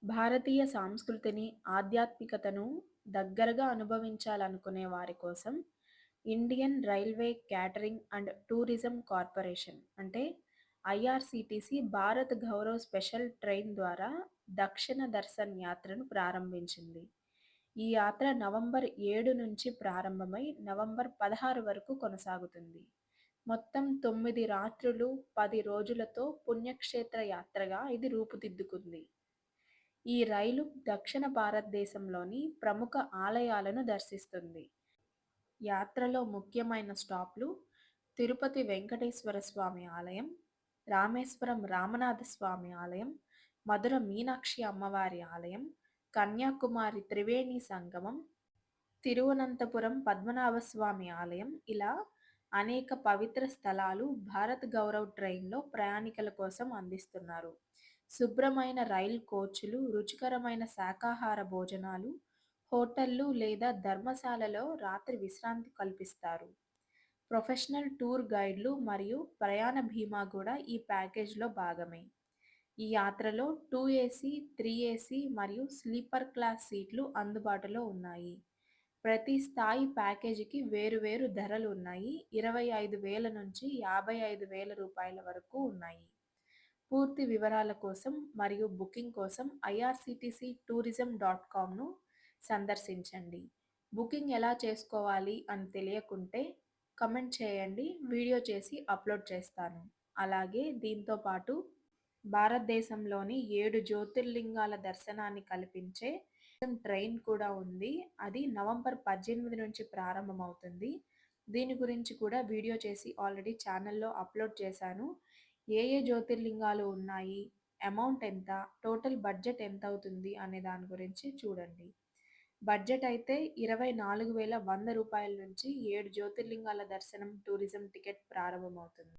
భారతీయ సంస్కృతిని, ఆధ్యాత్మికతను దగ్గరగా అనుభవించాలనుకునే వారి కోసం Indian railway catering and tourism corporation అంటే IRCTC Bharat Gaurav special train ద్వారా దక్షిణ దర్శన్ యాత్రను ప్రారంభించింది. ఈ యాత్ర నవంబర్ 7 నుంచి ప్రారంభమై నవంబర్ 16 వరకు కొనసాగుతుంది. మొత్తం 9 రాత్రులు, 10 రోజులతో పుణ్యక్షేత్ర యాత్రగా ఇది రూపుదిద్దుకుంది. ఈ రైలు దక్షిణ భారతదేశంలోని ప్రముఖ ఆలయాలను దర్శిస్తుంది. యాత్రలో ముఖ్యమైన స్టాప్లు తిరుపతి వెంకటేశ్వర స్వామి ఆలయం, రామేశ్వరం రామనాథ స్వామి ఆలయం, మధుర మీనాక్షి అమ్మవారి ఆలయం, కన్యాకుమారి త్రివేణి సంగమం, తిరువనంతపురం పద్మనాభస్వామి ఆలయం ఇలా అనేక పవిత్ర స్థలాలు భారత్ గౌరవ్ ట్రైన్‌లో ప్రయాణికుల కోసం అందిస్తున్నారు. శుభ్రమైన రైలు కోచ్‌లు, రుచికరమైన శాకాహార భోజనాలు, హోటళ్లు లేదా ధర్మశాలలో రాత్రి విశ్రాంతి కల్పిస్తారు. ప్రొఫెషనల్ టూర్ గైడ్లు మరియు ప్రయాణ బీమా కూడా ఈ ప్యాకేజ్‌లో భాగమే. ఈ యాత్రలో 2 ఏసీ, 3 ఏసీ మరియు స్లీపర్ క్లాస్ సీట్లు అందుబాటులో ఉన్నాయి. ప్రతి స్థాయి ప్యాకేజీకి వేరువేరు ధరలు ఉన్నాయి. 25,000 నుంచి 55,000 వరకు ఉన్నాయి. పూర్తి వివరాల కోసం మరియు బుకింగ్ కోసం irctctourism.comను సందర్శించండి. బుకింగ్ ఎలా చేసుకోవాలి అని తెలియకుంటే కమెంట్ చేయండి. వీడియో చేసి అప్లోడ్ చేస్తాను. అలాగే దీంతో పాటు భారతదేశంలోని 7 జ్యోతిర్లింగాల దర్శనాన్ని కల్పించే ట్రైన్ కూడా ఉంది. అది నవంబర్ 18 నుంచి ప్రారంభమవుతుంది. దీని గురించి కూడా వీడియో చేసి ఆల్రెడీ ఛానల్‌లో అప్లోడ్ చేశాను. ఏ ఏ జ్యోతిర్లింగాలు ఉన్నాయి, అమౌంట్ ఎంత, టోటల్ బడ్జెట్ ఎంతవుతుంది అనే దాని గురించి చూడండి. బడ్జెట్ అయితే రూ. 24,100 నుంచి 7 జ్యోతిర్లింగాల దర్శనం టూరిజం టికెట్ ప్రారంభమవుతుంది.